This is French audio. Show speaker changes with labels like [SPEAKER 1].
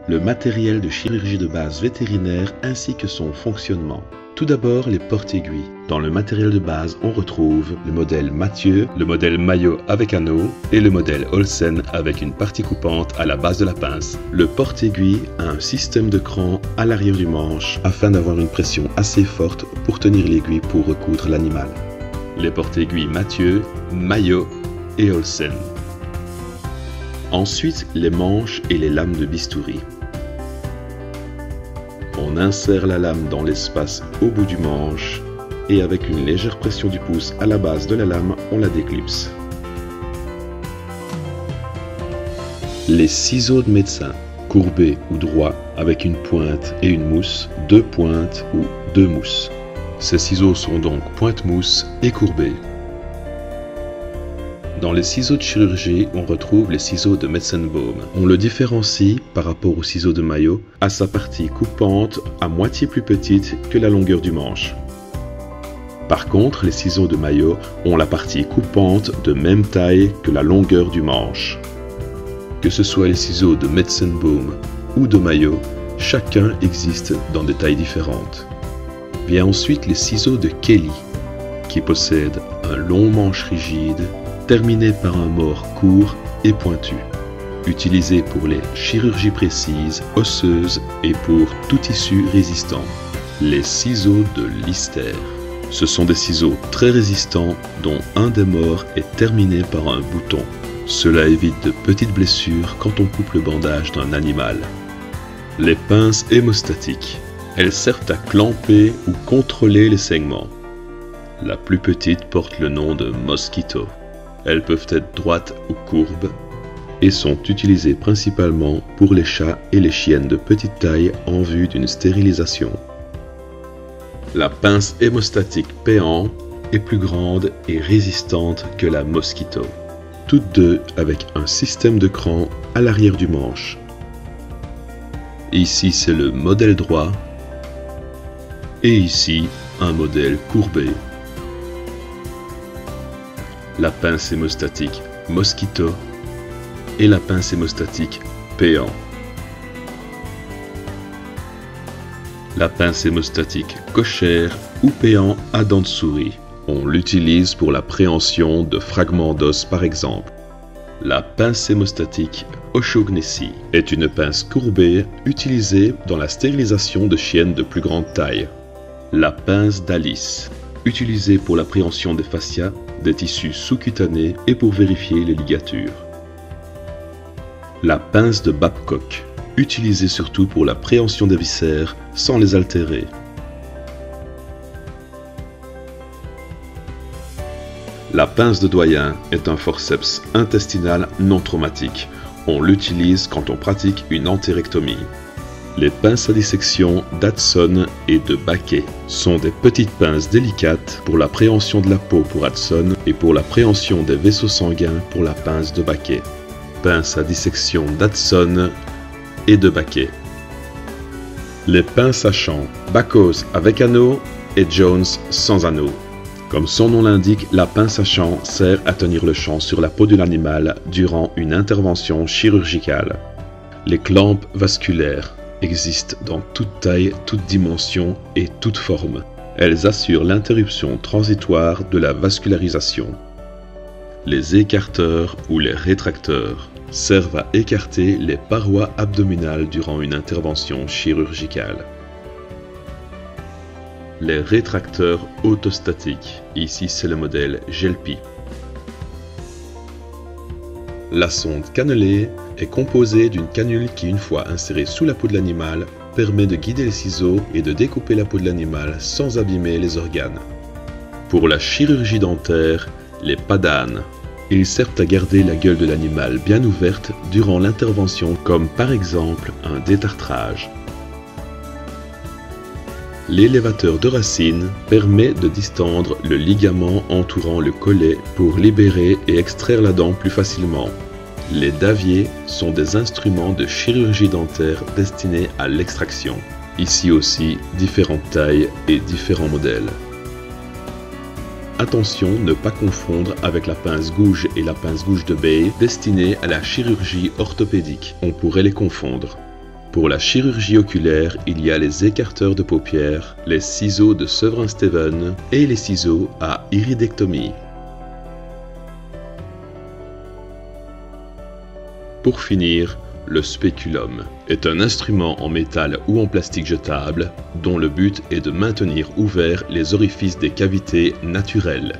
[SPEAKER 1] le matériel de chirurgie de base vétérinaire ainsi que son fonctionnement. Tout d'abord, les porte-aiguilles. Dans le matériel de base, on retrouve le modèle Mathieu, le modèle Maillot avec anneau et le modèle Olsen avec une partie coupante à la base de la pince. Le porte-aiguille a un système de cran à l'arrière du manche afin d'avoir une pression assez forte pour tenir l'aiguille pour recoudre l'animal. Les porte-aiguilles Mathieu, Maillot et Olsen. Ensuite, les manches et les lames de bistouri. On insère la lame dans l'espace au bout du manche et avec une légère pression du pouce à la base de la lame, on la déclipse. Les ciseaux de médecin, courbés ou droits avec une pointe et une mousse, deux pointes ou deux mousses. Ces ciseaux sont donc pointe-mousse et courbés. Dans les ciseaux de chirurgie, on retrouve les ciseaux de Metzenbaum. On le différencie par rapport aux ciseaux de Maillot à sa partie coupante à moitié plus petite que la longueur du manche. Par contre, les ciseaux de Maillot ont la partie coupante de même taille que la longueur du manche. Que ce soit les ciseaux de Metzenbaum ou de Maillot, chacun existe dans des tailles différentes. Vient ensuite les ciseaux de Kelly, qui possèdent un long manche rigide terminé par un mort court et pointu, utilisé pour les chirurgies précises, osseuses et pour tout tissu résistant. Les ciseaux de Lister. Ce sont des ciseaux très résistants dont un des morts est terminé par un bouton. Cela évite de petites blessures quand on coupe le bandage d'un animal. Les pinces hémostatiques. Elles servent à clamper ou contrôler les saignements. La plus petite porte le nom de Mosquito. Elles peuvent être droites ou courbes et sont utilisées principalement pour les chats et les chiennes de petite taille en vue d'une stérilisation. La pince hémostatique Péan est plus grande et résistante que la Mosquito, toutes deux avec un système de cran à l'arrière du manche. Ici c'est le modèle droit et ici un modèle courbé. La pince hémostatique Mosquito et la pince hémostatique Péan. La pince hémostatique cochère ou Péan à dents de souris. On l'utilise pour la préhension de fragments d'os par exemple. La pince hémostatique O'Shaughnessy est une pince courbée utilisée dans la stérilisation de chiennes de plus grande taille. La pince d'Alice, utilisée pour l'appréhension des fascias, des tissus sous-cutanés et pour vérifier les ligatures. La pince de Babcock, utilisée surtout pour la préhension des viscères sans les altérer. La pince de Doyen est un forceps intestinal non traumatique. On l'utilise quand on pratique une entérectomie. Les pinces à dissection d'Hudson et de Baquet sont des petites pinces délicates pour la préhension de la peau pour Hudson et pour la préhension des vaisseaux sanguins pour la pince de Baquet. Pinces à dissection d'Hudson et de Baquet. Les pinces à champ, Bacchus avec anneau et Jones sans anneau. Comme son nom l'indique, la pince à champ sert à tenir le champ sur la peau de l'animal durant une intervention chirurgicale. Les clampes vasculaires existent dans toute taille, toute dimension et toute forme. Elles assurent l'interruption transitoire de la vascularisation. Les écarteurs ou les rétracteurs servent à écarter les parois abdominales durant une intervention chirurgicale. Les rétracteurs autostatiques, ici c'est le modèle Gelpi. La sonde cannelée est composée d'une canule qui, une fois insérée sous la peau de l'animal, permet de guider les ciseaux et de découper la peau de l'animal sans abîmer les organes. Pour la chirurgie dentaire, les padanes. Ils servent à garder la gueule de l'animal bien ouverte durant l'intervention, comme par exemple un détartrage. L'élévateur de racine permet de distendre le ligament entourant le collet pour libérer et extraire la dent plus facilement. Les daviers sont des instruments de chirurgie dentaire destinés à l'extraction. Ici aussi, différentes tailles et différents modèles. Attention, ne pas confondre avec la pince gouge et la pince gouge de Bay destinée à la chirurgie orthopédique. On pourrait les confondre. Pour la chirurgie oculaire, il y a les écarteurs de paupières, les ciseaux de Severin-Steven et les ciseaux à iridectomie. Pour finir, le spéculum est un instrument en métal ou en plastique jetable dont le but est de maintenir ouverts les orifices des cavités naturelles.